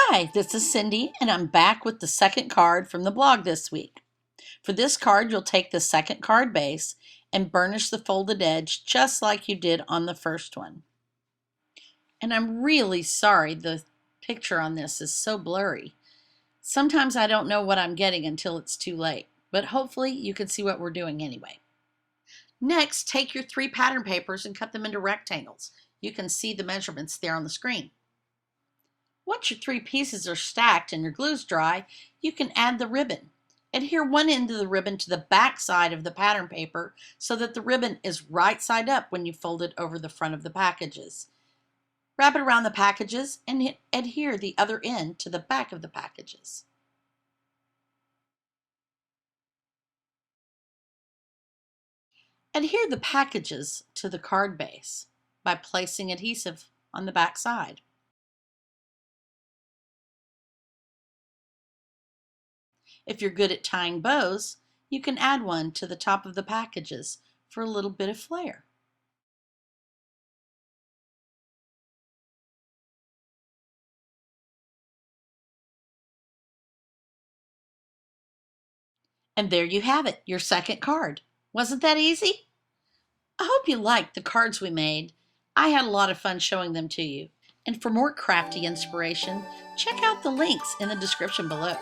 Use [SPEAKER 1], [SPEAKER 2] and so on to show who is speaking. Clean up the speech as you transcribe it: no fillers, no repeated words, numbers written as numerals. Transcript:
[SPEAKER 1] Hi, this is Cindy, and I'm back with the second card from the blog this week. For this card, you'll take the second card base and burnish the folded edge just like you did on the first one. And I'm really sorry the picture on this is so blurry. Sometimes I don't know what I'm getting until it's too late, but hopefully you can see what we're doing anyway. Next, take your 3 pattern papers and cut them into rectangles. You can see the measurements there on the screen. Once your 3 pieces are stacked and your glue's dry, you can add the ribbon. Adhere one end of the ribbon to the back side of the pattern paper so that the ribbon is right side up when you fold it over the front of the packages. Wrap it around the packages and adhere the other end to the back of the packages. Adhere the packages to the card base by placing adhesive on the back side. If you're good at tying bows, you can add one to the top of the packages for a little bit of flair. And there you have it, your second card. Wasn't that easy? I hope you liked the cards we made. I had a lot of fun showing them to you. And for more crafty inspiration, check out the links in the description below.